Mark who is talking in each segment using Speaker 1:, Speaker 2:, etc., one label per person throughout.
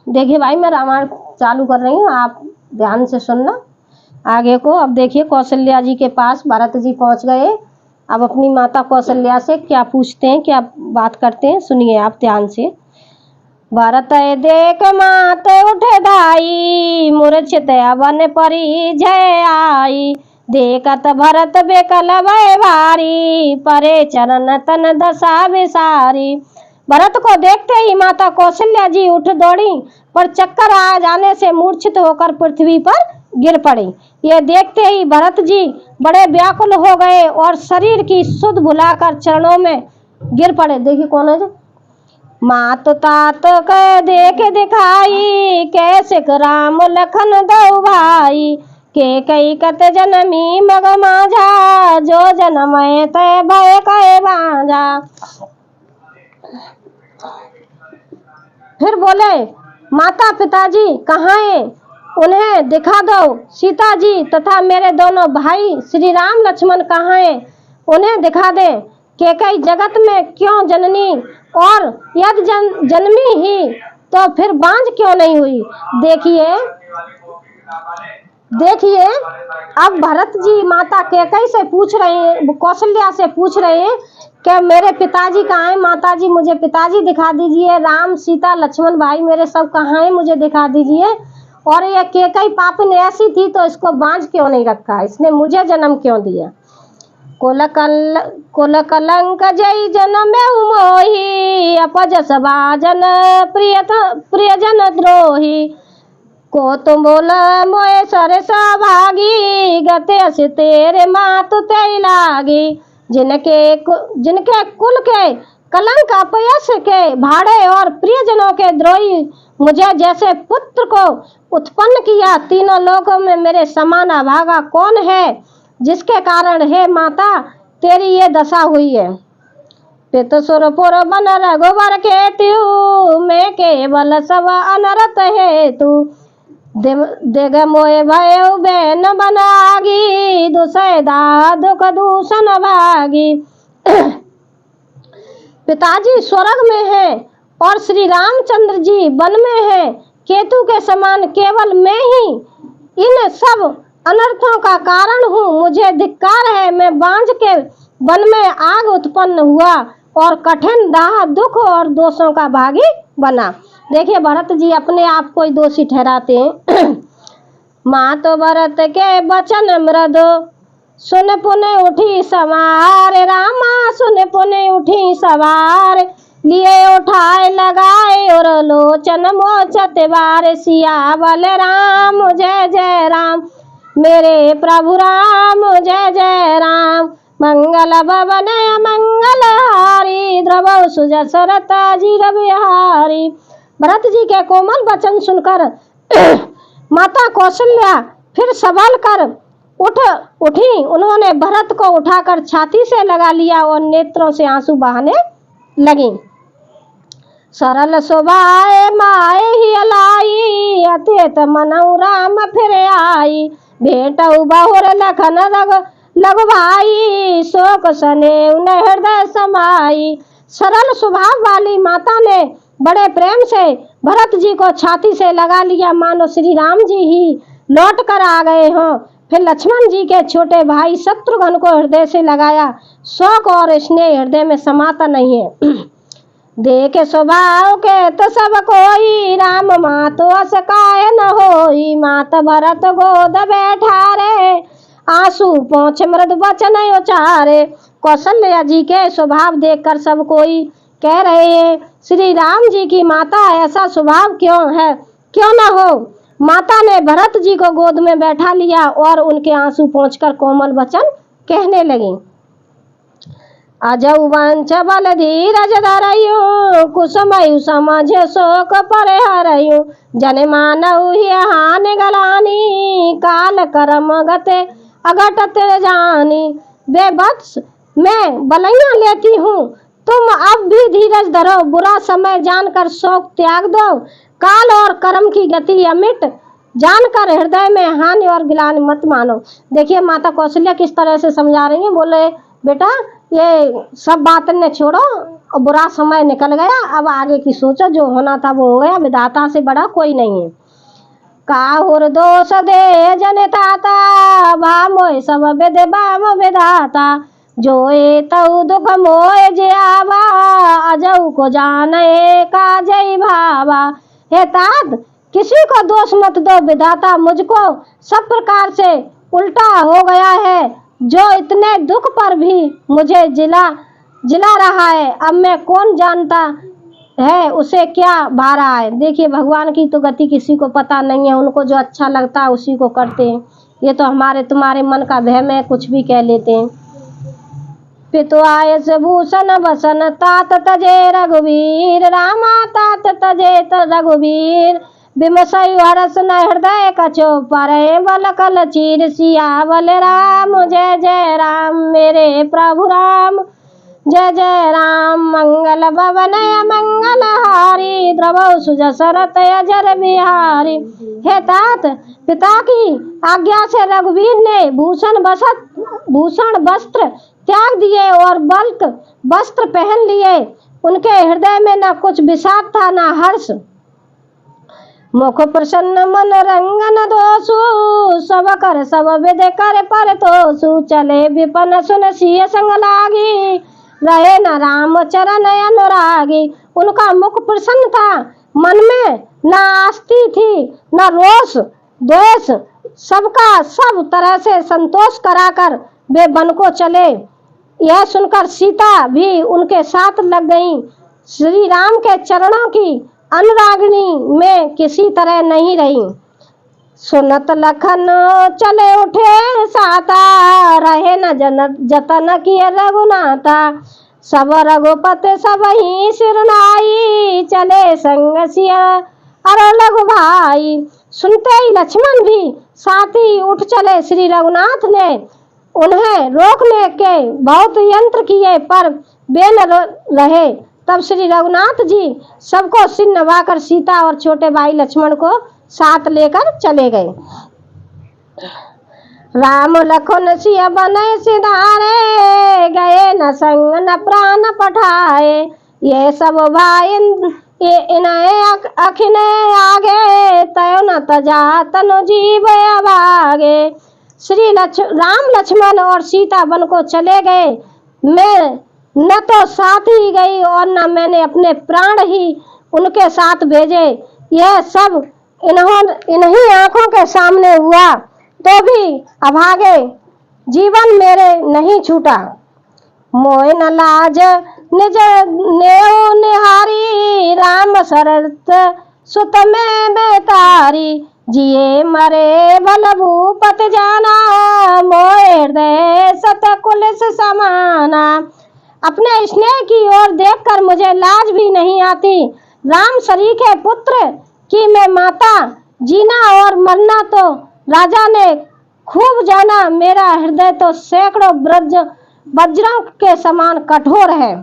Speaker 1: देखिए भाई, मैं रामायण चालू कर रही हूँ, आप ध्यान से सुनना आगे को। अब देखिए, कौशल्या जी के पास भरत जी पहुंच गए। अब अपनी माता कौशल्या से क्या पूछते हैं, क्या बात करते हैं, सुनिए आप ध्यान से। भरत देख मात उठे धाई, मूर्छित अवन परी जय आई। देखत भरत बेकल भय भारी, परे चरण तन दशा विसारी। भरत को देखते ही माता कौशल्या जी उठ दौड़ी, पर चक्कर आ जाने से मूर्छित होकर पृथ्वी पर गिर पड़ी। ये देखते ही भरत जी बड़े व्याकुल हो गए और शरीर की सुध भुलाकर चरणों में गिर पड़े। देखिए कौन है? मात तात कह देख दिखाई, कैसे राम लखन दो भाई। के कई कत जनमी मग माझा, जो जनम तय भय कहे बाजा। फिर बोले, माता पिताजी कहाँ हैं, उन्हें दिखा दो। सीता जी तथा मेरे दोनों भाई श्री राम लक्ष्मण कहाँ हैं, उन्हें दिखा दे। के कई जगत में क्यों जननी, और यदि जन्मी ही तो फिर बांझ क्यों नहीं हुई। देखिए अब भरत जी माता कैकई से पूछ रहे हैं, कौशल्या से पूछ रहे हैं कि मेरे पिताजी कहाँ हैं। माता जी मुझे पिताजी दिखा दीजिए, राम सीता लक्ष्मण भाई मेरे सब कहाँ हैं, मुझे दिखा दीजिए। और ये कैकई पापिन ऐसी थी तो इसको बांझ क्यों नहीं रखा, इसने मुझे जन्म क्यों दिया। कुल कलंक जय जन्म मोही, अपजस भाजन प्रियजन द्रोही। को तुम बोला मोए सर सहभागी, गते अस तेरे मातु तय लागी। जिनके कुल के कलंक अपयश के भाड़े और प्रियजनों के द्रोही मुझे जैसे पुत्र को उत्पन्न किया, तीनों लोकों में मेरे समान अभागा कौन है, जिसके कारण हे माता तेरी ये दशा हुई है। पित सुरपुर बन रघुवर के त्यू, मैं केवल सब अनरत हेतु। देग मोए भय बैन बनागी, दुसैदा दुख दूषण भागी। पिताजी स्वर्ग में हैं और श्री रामचंद्र जी वन में हैं। केतु के समान केवल मैं ही इन सब अनर्थों का कारण हूँ, मुझे धिक्कार है। मैं बांझ के वन में आग उत्पन्न हुआ और कठिन दाह दुख और दोषों का भागी बना। देखिए भरत जी अपने आप को ही दोषी ठहराते हैं। माँ तो भरत के वचन मृदु, सुन पुने उठी सवार। रामा सुन पुने उठी सवार, लिए उठाए लगाए और लोचन मोचत बार। सियावल राम जय जय राम, मेरे प्रभु राम जय जय राम। मंगल भवन मंगल हारी, द्रव सुजसरत जीर बिहारी। भरत जी के कोमल वचन सुनकर माता कौशल्या फिर सबल कर उठी। उन्होंने भरत को उठाकर छाती से लगा लिया और नेत्रों से आंसू बहाने लगी। सरल सुभाए माए ही अलाई, अतीत मनऊ राम फिर आई। भेटऊ बहुर लखन लग भाई, शोक सने उन्हें हृदय समाई। सरल स्वभाव वाली माता ने बड़े प्रेम से भरत जी को छाती से लगा लिया, मानो श्री राम जी ही लौट कर आ गए हों। फिर लक्ष्मण जी के छोटे भाई शत्रुघ्न को हृदय से लगाया। शोक और स्नेह हृदय में समाता नहीं है। देखे स्वभाव के तो सब कोई, राम मातो असकाय न होई। मात भरत गोद बैठा रे, आंसू पोंछ मृदु वचन उचारे। कौशल्या जी के स्वभाव देखकर सब कोई कह रहे हैं, श्री राम जी की माता ऐसा स्वभाव क्यों है, क्यों न हो। माता ने भरत जी को गोद में बैठा लिया और उनके आंसू पोंछकर कोमल वचन कहने लगी। अजऊ वंश बल धीरज धरयु, कुसुमयु समझ शोक पर हरयु। जन मानऊ ही हान गलानी, काल करम गते अघटत जानी। बेबस मैं बलैया लेती हूँ, तुम अब भी धीरज धरो। बुरा समय जानकर शोक त्याग दो, काल और कर्म की गति अमिट जानकर हृदय में हानि और गिलानी मत मानो। देखिए माता कौशल्या किस तरह से समझा रही है। बोले बेटा ये सब बातें ने छोड़ो, और बुरा समय निकल गया, अब आगे की सोचो, जो होना था वो हो गया, विधाता से बड़ा कोई नहीं है। काहुर दोष दे जनताता, भामोय सब विद बाम विधाता, जोए तऊ दुख मोय जियावा, अजऊ को जाने का जय भावा। हे तात, किसी को दोष मत दो, विधाता मुझको सब प्रकार से उल्टा हो गया है, जो इतने दुख पर भी मुझे जिला रहा है। अब मैं कौन जानता है उसे क्या भा रहा है। देखिए, भगवान की तो गति किसी को पता नहीं है, उनको जो अच्छा लगता है उसी को करते हैं। ये तो हमारे तुम्हारे मन का वहम है, कुछ भी कह लेते हैं। पितु आयस भूषण बसन तात तजे रघुवीर, रामा तात तजे रघुवीर, बिमसयु हरस न हृदय कछो परे, बल कल चीर सियावल राम। जय जय राम मेरे प्रभु राम, जय जय राम। मंगल भवन मंगल हारी, द्रवौ सुजसरत अजर बिहारी। हे तात, पिता की आज्ञा से रघुवीर ने भूषण वस्त्र त्याग दिए और बल्क वस्त्र पहन लिए। उनके हृदय में न कुछ विषाद था न हर्ष। मुख प्रसन्न मन रंगन दोषु, सब कर सब विद कर पर तोषु, चले विपन सुन सिय संग लागी, रहे न राम चरण अनुरागी। उनका मुख प्रसन्न था, मन में न आस्ती थी न रोष द्वेष, सबका सब तरह से संतोष कराकर वे वन को चले। यह सुनकर सीता भी उनके साथ लग गईं। श्री राम के चरणों की अनुरागिनी में किसी तरह नहीं रही। सुनत लखन चले उठे साता, रहे न जतन किए रघुनाथा, सब रघुपति सब ही सिरनाई, चले संग सिया अरो लघु भाई। सुनते ही लक्ष्मण भी साथ ही उठ चले। श्री रघुनाथ ने उन्हें रोकने के बहुत यंत्र किए पर वे न रहे। तब श्री रघुनाथ जी सबको सिर नवाकर सीता और छोटे भाई लक्ष्मण को साथ लेकर चले गए। राम लखन सिया बने सिधारे, गए न संग न प्राण पठाए, ये सब भाई इन्हें अखिने आगे, तय न तजा तनु जीव अभागे। श्री राम लक्ष्मण और सीता वन को चले गए। मैं न तो साथ ही गई और न मैंने अपने प्राण ही उनके साथ भेजे। यह सब इन्हीं आंखों के सामने हुआ, तो भी अभागे जीवन मेरे नहीं छूटा। मोह न लाज निज नेऊ निहारी, राम शरत सुत में बेतारी, जिए मरे बल भूपत जाना, मोह हृदय सतकुल समाना। अपने स्नेह की ओर देखकर मुझे लाज भी नहीं आती। राम शरीके पुत्र की मैं माता, जीना और मरना तो राजा ने खूब जाना। मेरा हृदय तो सैकड़ों वज्रों के समान कठोर है।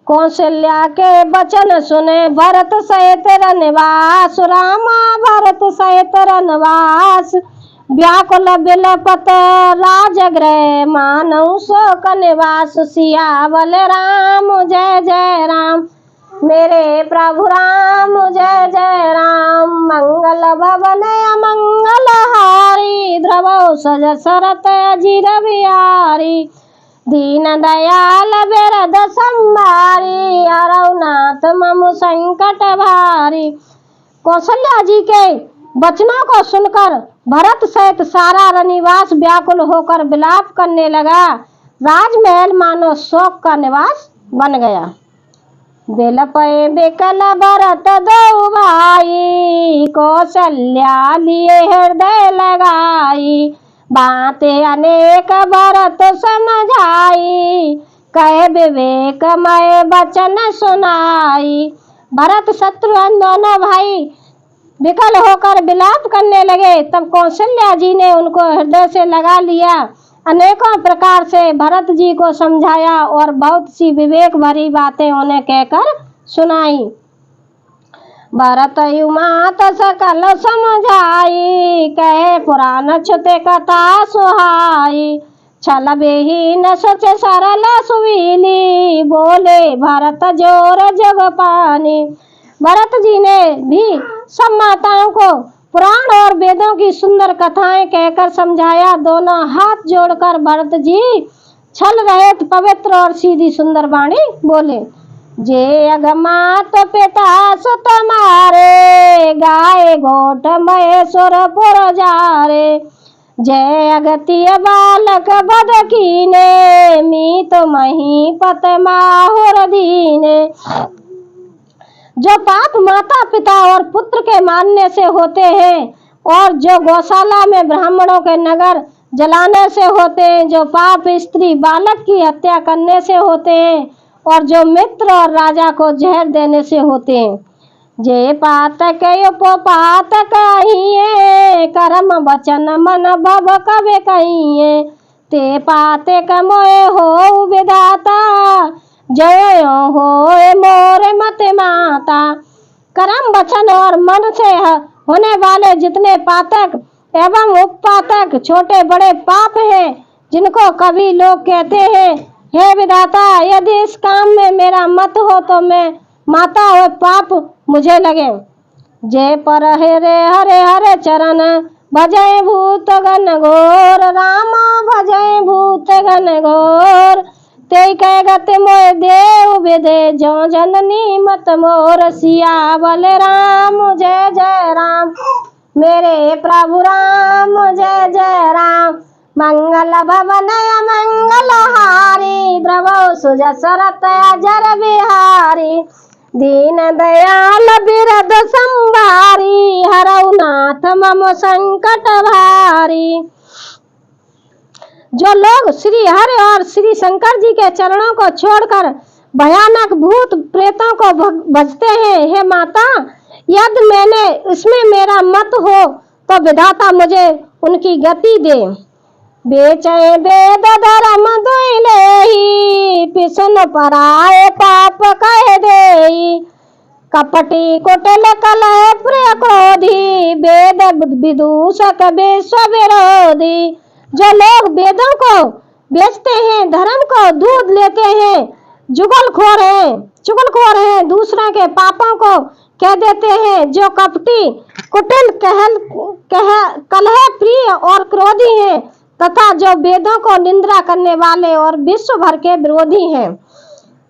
Speaker 1: कौशल्या के वचन सुने भरत सहित रनवास, रामा भरत सहित रनवास, व्याकुल बिलपत राजगृह, मानव शोक निवास, सियावल राम। जय जय राम मेरे प्रभु राम, जय जय राम। मंगल भवन मंगल हारी, ध्रुव सज सरत अजिर बिहारी, दीन दयाल बिरद संभारी, अरवनाथ मम संकट भारी। कौशल्या जी के वचनों को सुनकर भरत सहित सारा रनिवास व्याकुल होकर विलाप करने लगा। राजमहल मानो शोक का निवास बन गया। बिलपय बिकल भरत दो भाई, कौशल्या लिए हृदय लगाई, बातें अनेक भरत समझाई, कहे विवेक मय वचन सुनाई। भरत शत्रुघ्न दोनों भाई विकल होकर विलाप करने लगे। तब कौशल्या जी ने उनको हृदय से लगा लिया, अनेकों प्रकार से भरत जी को समझाया और बहुत सी विवेक भरी बातें उन्हें कहकर सुनाई। भरत युमात सकल समझाई, कहे पुराण छुते कथा सुहाई, छल विहीन सच सरल सुवीली, जी बोले भरत जोर जग पानी। भरत जी ने भी सब माताओं को पुराण और वेदों की सुंदर कथाएं कहकर समझाया। दोनों हाथ जोड़कर भरत जी छल रहित पवित्र और सीधी सुंदर वाणी बोले। जे अगमात पिता सुत मारे, गाय गोट महेश्वर पुर जारे। जय अगतिय बालक बद कीने, मीत मही पत माहुर दीने। जो पाप माता पिता और पुत्र के मारने से होते हैं, और जो गौशाला में ब्राह्मणों के नगर जलाने से होते हैं, जो पाप स्त्री बालक की हत्या करने से होते हैं, और जो मित्र और राजा को जहर देने से होते हैं। जे पातक उपपातक कहिए, कर्म वचन मन भव कवे कहिए। ते पाते कमोए हो विधाता, जय हो मोरे मत माता। कर्म वचन और मन से होने वाले जितने पातक एवं उपपातक छोटे बड़े पाप हैं, जिनको कभी लोग कहते हैं, हे विधाता, यदि इस काम में मेरा मत हो तो मैं माता और पाप मुझे लगे। जय पर हरे हरे हरे चरण, भजय भूत गण घोर। रामा भजय भूत गण घोर। ते कह गति मोय देव विदे, जो जननी मत मोर। सियावल राम जय जय राम, मेरे प्रभु राम जय जय राम। मंगल भवन मंगल हारी, द्रवौ सुजसरत अजर बिहारी। दीन दयाल बिरद संभारी, हरौ नाथ मम संकट भारी। जो लोग श्री हरि और श्री शंकर जी के चरणों को छोड़कर भयानक भूत प्रेतों को भजते हैं, हे माता, यदि मैंने इसमें मेरा मत हो तो विधाता मुझे उनकी गति दे। बेचे वेद धर्म दुइलेहि, पिसन पराए पाप कह देहि। कपटी कुटिल कलह प्रिय क्रोधी, वेद विदूषक विश्व विरोधी। जो लोग वेदों को बेचते हैं, धर्म को दूध लेते हैं, चुगलखोर हैं, दूसरों के पापों को कह देते हैं, जो कपटी कुटिल कलह प्रिय और क्रोधी हैं, तथा जो वेदों को निंदा करने वाले और विश्व भर के विरोधी हैं।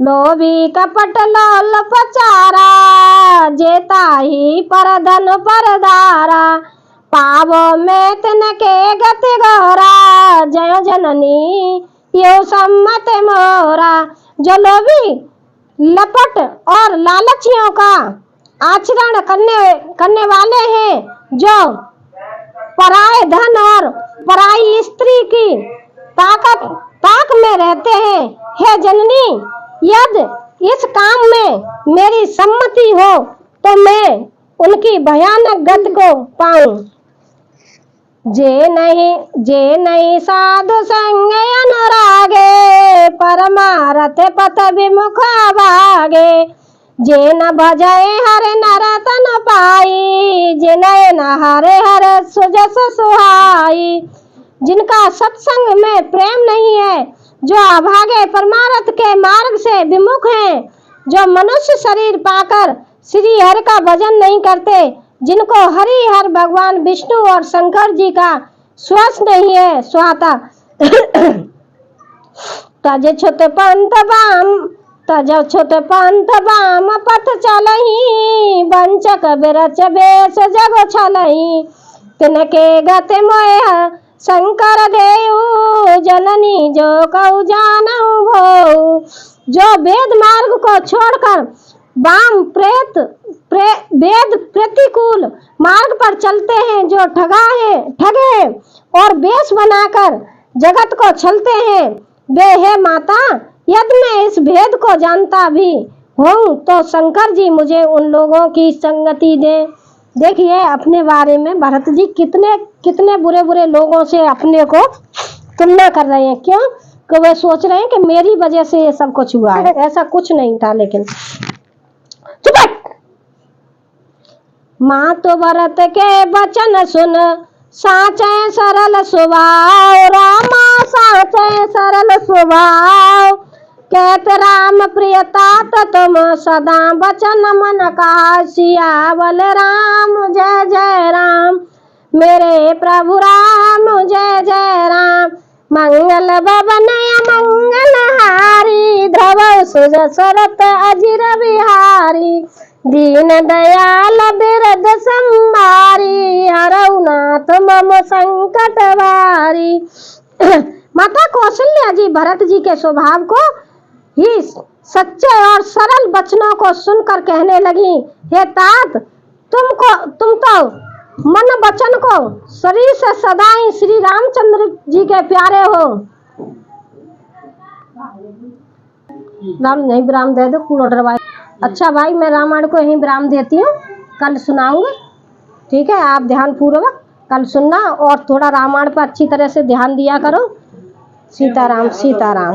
Speaker 1: लोभी कपट लोल पचारा, जेता ही पर धन पर धारा। पावो में तिनके गति गौरा, जय जननी यो सम्मत मोरा। जो लोभी लपट और लालचियों का आचरण करने वाले हैं, जो पराये धन और पराई स्त्री की ताक में रहते हैं, हे जननी, यदि इस काम में मेरी सम्मति हो तो मैं उनकी भयानक गति को पाऊं। जे नहीं साधु संग अनुरागे, परमारथ पथ विमुख भागे। जे न भजय हरे नरतन पाई, जिनय न हरे हरे सुजस सुहाई। जिनका सत्संग में प्रेम नहीं है, जो अभागे परमार्थ के मार्ग से विमुख हैं, जो मनुष्य शरीर पाकर श्री हरि का भजन नहीं करते, जिनको हरि हर भगवान विष्णु और शंकर जी का श्वास नहीं है स्वाता। तज छुत पंथ बाम पथ चलही, वंचक बिरच बेस जग छलही। तिनके गति मोह शंकर देऊ, जननी जो कहु जानऊ भोऊ। जो वेद मार्ग को छोड़कर वाम वेद प्रतिकूल मार्ग पर चलते हैं, जो ठगे और वेश बनाकर जगत को छलते हैं, वे है माता, यदि मैं इस भेद को जानता भी हूँ तो शंकर जी मुझे उन लोगों की संगति दे। देखिए अपने बारे में भरत जी कितने बुरे बुरे लोगों से अपने को तुलना कर रहे हैं। क्यों? कि वे सोच रहे हैं कि मेरी वजह से ये सब कुछ हुआ है। ऐसा कुछ नहीं था। लेकिन चुप, माँ तो भरत के वचन सुन, साचे सरल स्वभाव। रामा साचे सरल स्वभाव, कहत राम प्रियता तुम सदा बचन मन का, सियावल राम जय जय राम, मेरे प्रभु राम जय जय राम। मंगल भवन मंगल हारी, ध्रुव सुरत अजिर बिहारी, दीन दयाल बिरद संभारी, हरऊ नाथ मम संकट वारी। माता कौशल्या जी भरत जी के स्वभाव को ही सच्चे और सरल वचनों को सुनकर कहने लगी, हे तात, तुम तो मन वचन को शरीर से सदा ही श्री रामचंद्र जी के प्यारे हो। राम नहीं विराम दे दो कूलर भाई। अच्छा भाई, मैं रामायण को यहीं विराम देती हूँ, कल सुनाऊंगी, ठीक है? आप ध्यान पूर्वक कल सुनना और थोड़ा रामायण पर अच्छी तरह से ध्यान दिया करो। सीताराम सीताराम।